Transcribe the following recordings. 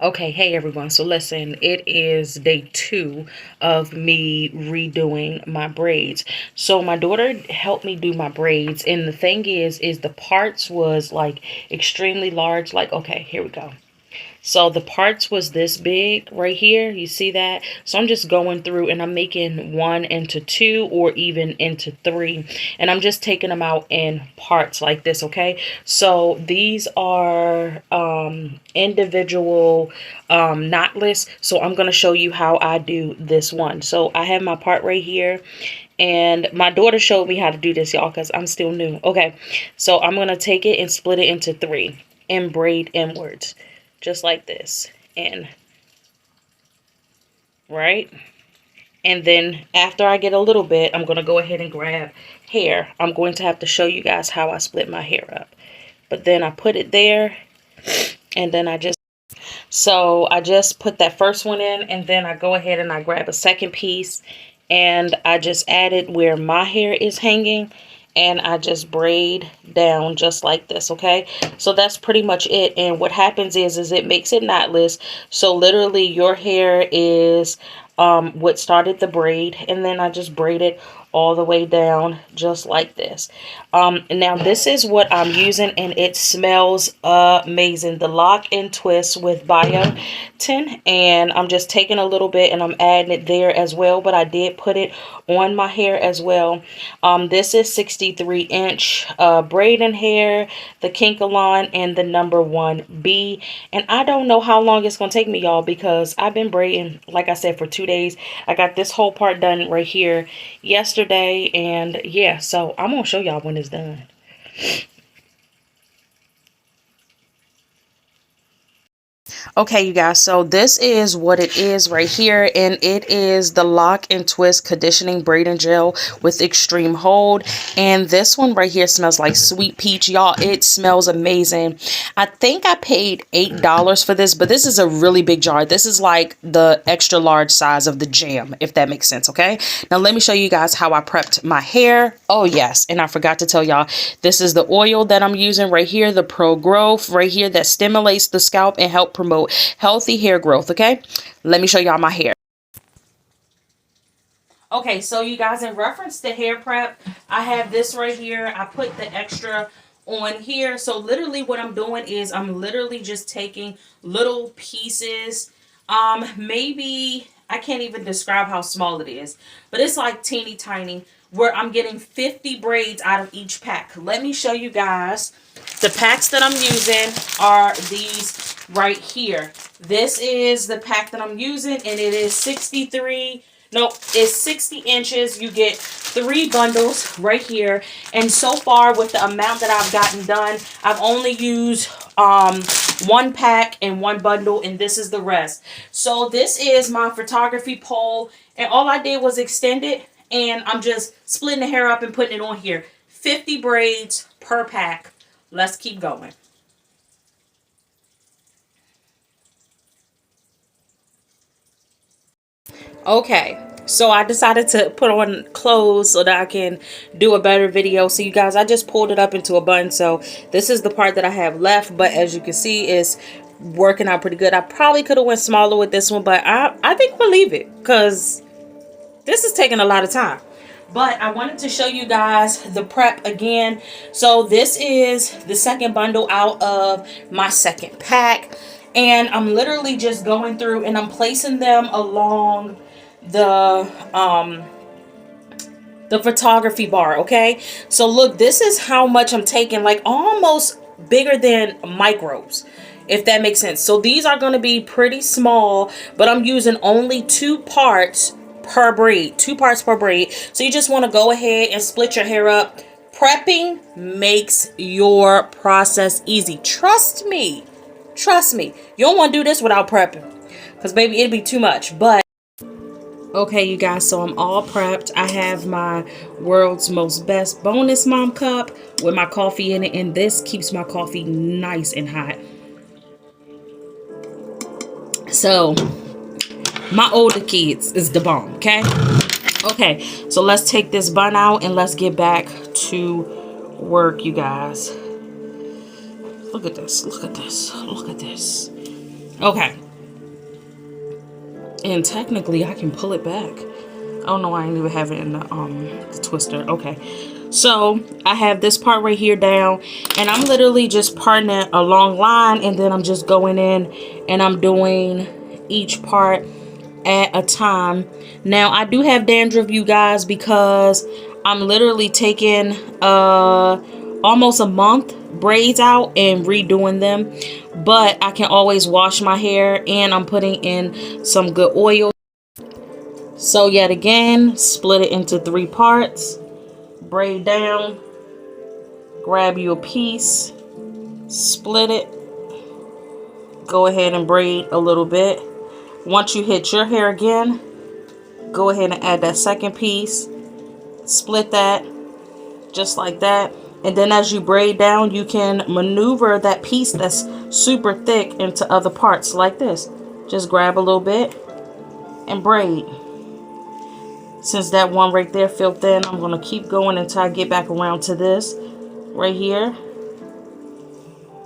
Okay, hey everyone. So listen, it is day 2 of me redoing my braids. So my daughter helped me do my braids, and the thing is the parts was like extremely large. Like, okay, here we go. So the parts was this big right here. You see that? So I'm just going through and I'm making one into two or even into three. And I'm just taking them out in parts like this, okay? So these are individual knotless. So I'm going to show you how I do this one. So I have my part right here. And my daughter showed me how to do this, y'all, because I'm still new. Okay, so I'm going to take it and split it into three and braid inwards. Just like this. And right, and then after I get a little bit, I'm going to go ahead and grab hair. I'm going to have to show you guys how I split my hair up, but then I put it there, and then I just put that first one in, and then I go ahead and I grab a second piece, and I just add it where my hair is hanging, and I just braid down just like this, okay? So that's pretty much it. And what happens is it makes it knotless. So literally your hair is what started the braid, and then I just braid it all the way down just like this. Now this is what I'm using, and it smells amazing. The Lock and Twist with biotin, and I'm just taking a little bit and I'm adding it there as well, but I did put it on my hair as well. This is 63-inch braiding hair, the Kinkalon, and the number 1B. And I don't know how long it's gonna take me, y'all, because I've been braiding, like I said, for 2 days. I got this whole part done right here yesterday, and yeah, so I'm gonna show y'all when it's done. Okay, you guys, so this is what it is right here, and it is the Lock and Twist conditioning braiding gel with extreme hold. And this one right here smells like sweet peach, y'all. It smells amazing. I think I paid $8 for this, but this is a really big jar. This is like the extra large size of the jam, if that makes sense. Okay, now let me show you guys how I prepped my hair. Oh yes, and I forgot to tell y'all, this is the oil that I'm using right here, the Pro Growth right here, that stimulates the scalp and help promote healthy hair growth. Okay, let me show y'all my hair. Okay, so you guys, in reference to hair prep, I have this right here. I put the extra on here. So literally what I'm doing is I'm literally just taking little pieces. Maybe I can't even describe how small it is, but it's like teeny tiny, where I'm getting 50 braids out of each pack. Let me show you guys. The packs that I'm using are these right here. This is the pack that I'm using, and it is 63. No, it's 60 inches. You get 3 bundles right here. And so far, with the amount that I've gotten done, I've only used 1 pack and 1 bundle, and this is the rest. So this is my photography pole, and all I did was extend it, and I'm just splitting the hair up and putting it on here. 50 braids per pack. Let's keep going. Okay, so I decided to put on clothes so that I can do a better video. So you guys, I just pulled it up into a bun. So this is the part that I have left, but as you can see, it's working out pretty good. I probably could have went smaller with this one, but I think we'll leave it because this is taking a lot of time. But I wanted to show you guys the prep again. So this is the second bundle out of my second pack, and I'm literally just going through and I'm placing them along the photography bar. Okay, so look, this is how much I'm taking, like almost bigger than microbes, if that makes sense. So these are going to be pretty small, but I'm using only 2 parts per braid, 2 parts per braid. So you just want to go ahead and split your hair up. Prepping makes your process easy. Trust me, you don't want to do this without prepping, because baby, it'd be too much. But okay, you guys, so I'm all prepped. I have my world's most best bonus mom cup with my coffee in it, and this keeps my coffee nice and hot. So my older kids is the bomb. Okay, so let's take this bun out and let's get back to work, you guys. Look at this. Okay, And technically, I can pull it back. I don't know why I didn't even have it in the twister. Okay. So I have this part right here down, and I'm literally just parting it a long line, and then I'm just going in and I'm doing each part at a time. Now I do have dandruff, you guys, because I'm literally taking almost a month braids out and redoing them, but I can always wash my hair, and I'm putting in some good oil. So yet again, split it into 3 parts, braid down, grab you a piece, split it, go ahead and braid a little bit. Once you hit your hair again, go ahead and add that second piece, split that just like that. And then as you braid down, you can maneuver that piece that's super thick into other parts like this. Just grab a little bit and braid. Since that one right there filled thin, I'm going to keep going until I get back around to this right here.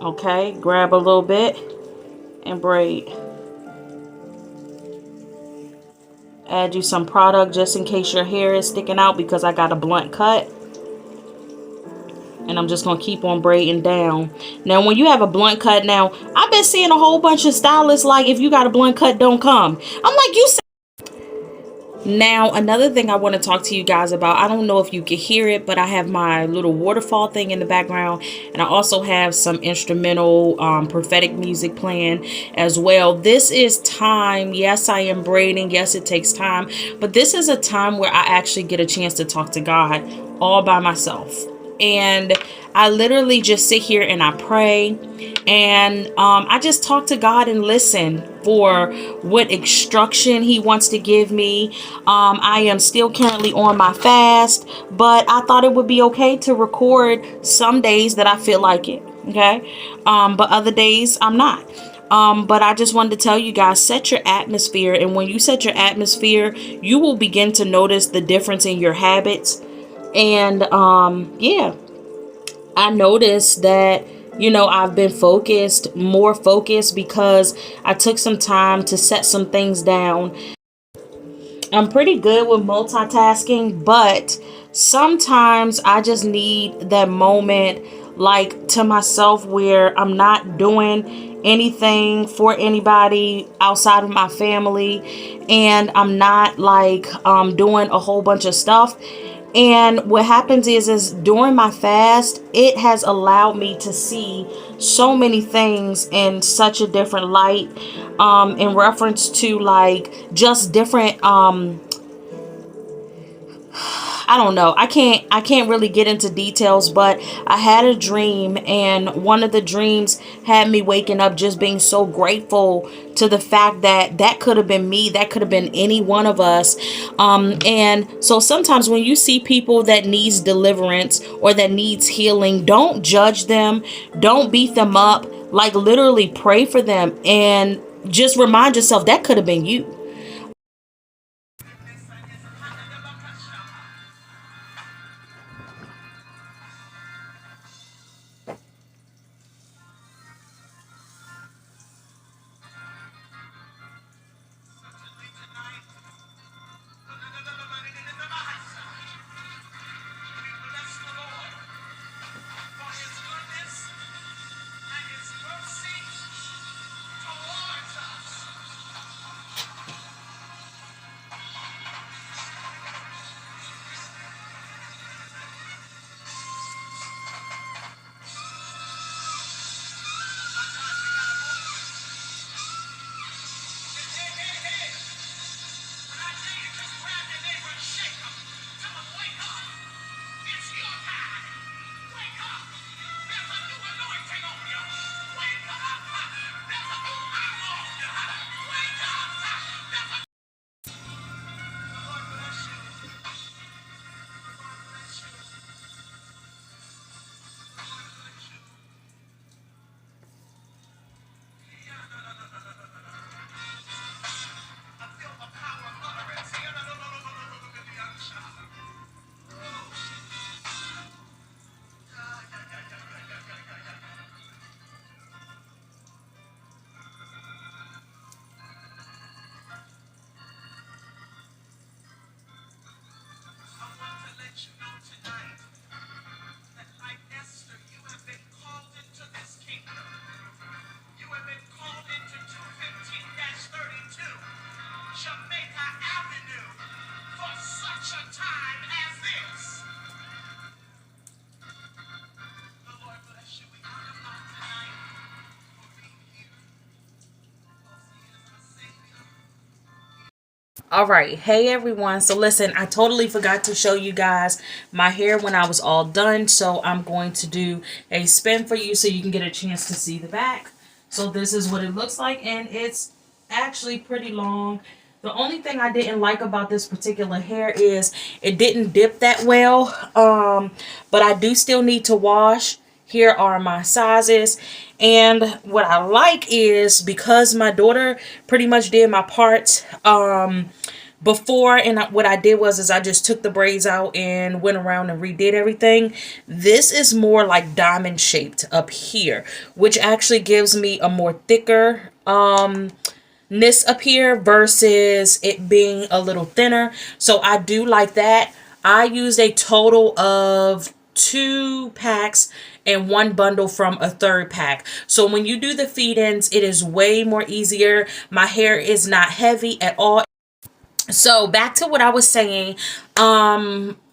Okay, grab a little bit and braid. Add you some product just in case your hair is sticking out, because I got a blunt cut. And I'm just going to keep on braiding down. Now, when you have a blunt cut, now, I've been seeing a whole bunch of stylists like, if you got a blunt cut, don't come. I'm like, you said. Now, another thing I want to talk to you guys about, I don't know if you can hear it, but I have my little waterfall thing in the background, and I also have some instrumental prophetic music playing as well. This is time. Yes, I am braiding. Yes, it takes time, but this is a time where I actually get a chance to talk to God all by myself. And I literally just sit here and I pray, and I just talk to God and listen for what instruction he wants to give me. I am still currently on my fast, but I thought it would be okay to record some days that I feel like it. Okay. But other days I'm not. But I just wanted to tell you guys, set your atmosphere. And when you set your atmosphere, you will begin to notice the difference in your habits. And yeah, I noticed that, you know, I've been more focused, because I took some time to set some things down. I'm pretty good with multitasking, but sometimes I just need that moment, like, to myself, where I'm not doing anything for anybody outside of my family, and I'm not like doing a whole bunch of stuff. And what happens is during my fast, it has allowed me to see so many things in such a different light, in reference to like just different I don't know. I can't really get into details, but I had a dream, and one of the dreams had me waking up just being so grateful to the fact that that could have been me, that could have been any one of us. And so sometimes when you see people that needs deliverance or that needs healing, don't judge them, don't beat them up, like literally pray for them, and just remind yourself that could have been you. All right. Hey everyone. So listen, I totally forgot to show you guys my hair when I was all done. So I'm going to do a spin for you so you can get a chance to see the back. So this is what it looks like, and it's actually pretty long. The only thing I didn't like about this particular hair is it didn't dip that well. But I do still need to wash. Here are my sizes. And what I like is because my daughter pretty much did my parts before, and what I did was I just took the braids out and went around and redid everything. This is more like diamond shaped up here, which actually gives me a more thicker ness up here versus it being a little thinner. So I do like that. I used a total of 2 packs and 1 bundle from a 3rd pack. So when you do the feed-ins, it is way more easier. My hair is not heavy at all. So back to what I was saying,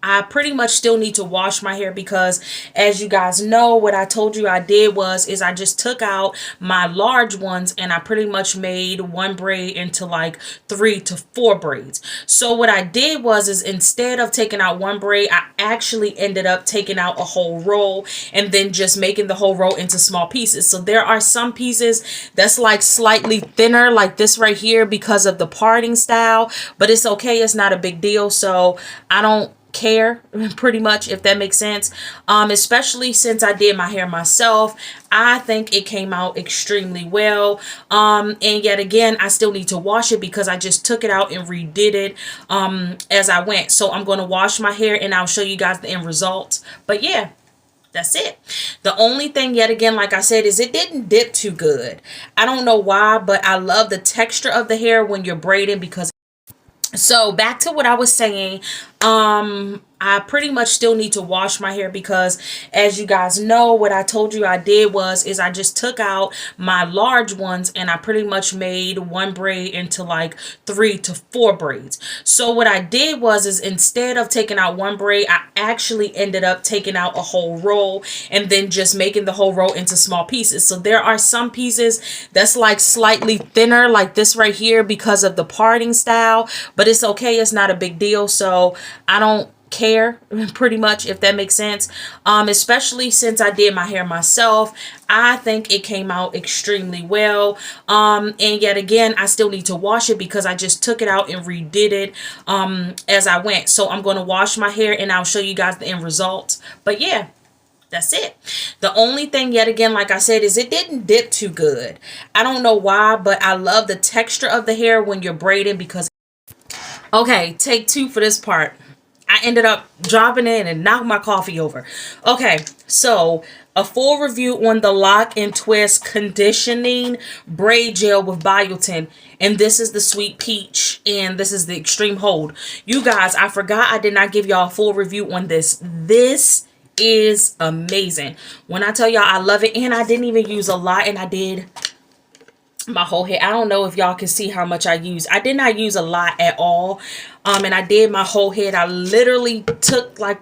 I pretty much still need to wash my hair because, as you guys know, what I told you I did was I just took out my large ones and I pretty much made 1 braid into like 3 to 4 braids. So what I did was instead of taking out 1 braid, I actually ended up taking out a whole roll and then just making the whole roll into small pieces. So there are some pieces that's like slightly thinner, like this right here, because of the parting style, but it's okay. It's not a big deal. So I don't care pretty much, if that makes sense. Especially since I did my hair myself, I think it came out extremely well. And yet again, I still need to wash it because I just took it out and redid it as I went. So I'm going to wash my hair and I'll show you guys the end results. But yeah, that's it. The only thing, yet again, like I said, is it didn't dip too good. I don't know why, but I love the texture of the hair when you're braiding. Because so back to what I was saying, I pretty much still need to wash my hair because, as you guys know, what I told you I did was I just took out my large ones and I pretty much made 1 braid into like 3 to 4 braids. So what I did was instead of taking out 1 braid, I actually ended up taking out a whole roll and then just making the whole roll into small pieces. So there are some pieces that's like slightly thinner, like this right here, because of the parting style, but it's okay. It's not a big deal. So I don't care pretty much, if that makes sense. Especially since I did my hair myself, I think it came out extremely well. And yet again, I still need to wash it because I just took it out and redid it as I went. So I'm going to wash my hair and I'll show you guys the end results. But yeah, that's it. The only thing, yet again, like I said, is it didn't dip too good. I don't know why, but I love the texture of the hair when you're braiding. Because okay, take 2 for this part. I ended up dropping in and knocked my coffee over. Okay, so a full review on the Lock and Twist Conditioning Braid Gel with Biotin. And this is the Sweet Peach. And this is the Extreme Hold. You guys, I forgot I did not give y'all a full review on this. This is amazing. When I tell y'all I love it, and I didn't even use a lot, and I did my whole head. I don't know if y'all can see how much I use. I did not use a lot at all. And I did my whole head. I literally took like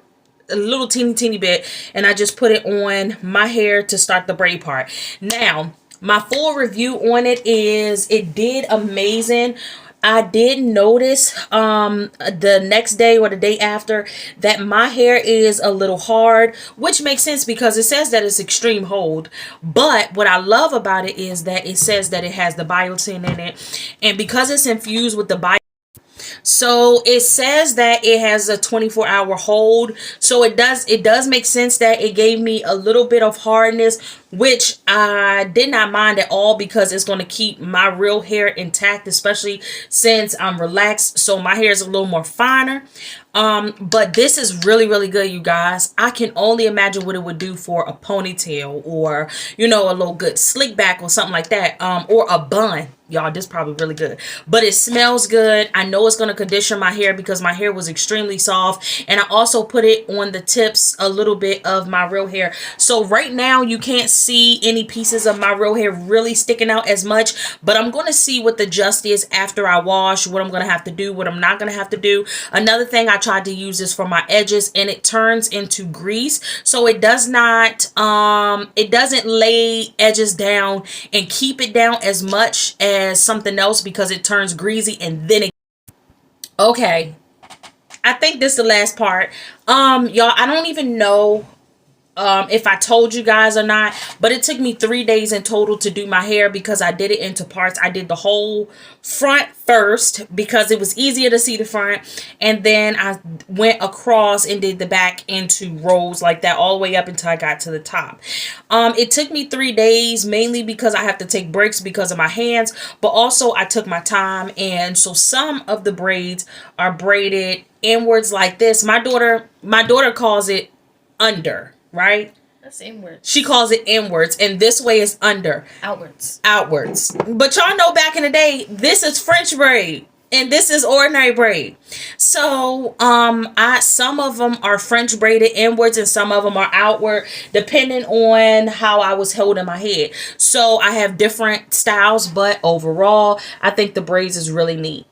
a little teeny bit and I just put it on my hair to start the braid part. Now, my full review on it is it did amazing. I did notice the next day or the day after that my hair is a little hard, which makes sense because it says that it's extreme hold. But what I love about it is that it says that it has the biotin in it, and because it's infused with the biotin, so it says that it has a 24-hour hold. So it does make sense that it gave me a little bit of hardness, which I did not mind at all because it's going to keep my real hair intact, especially since I'm relaxed. So my hair is a little more finer. But this is really good, you guys. I can only imagine what it would do for a ponytail or, you know, a little good slick back or something like that, or a bun. Y'all, this is probably really good, but it smells good. I know it's going to condition my hair because my hair was extremely soft, and I also put it on the tips a little bit of my real hair. So right now you can't see any pieces of my real hair really sticking out as much, but I'm going to see what the just is after I wash, what I'm going to have to do, what I'm not going to have to do. Another thing, I tried to use this for my edges and it turns into grease, so it does not it doesn't lay edges down and keep it down as much as something else because it turns greasy and then it Okay, I think this is the last part. Y'all, I don't even know if I told you guys or not, but it took me 3 days in total to do my hair because I did it into parts. I did the whole front first because it was easier to see the front, and then I went across and did the back into rows like that all the way up until I got to the top. It took me 3 days mainly because I have to take breaks because of my hands, but also I took my time, and so some of the braids are braided inwards like this. My daughter calls it under, right? That's inwards. She calls it inwards, and this way is under. Outwards. But y'all know back in the day, this is French braid and this is ordinary braid. So some of them are French braided inwards and some of them are outward, depending on how I was holding my head. So I have different styles, but overall I think the braids is really neat.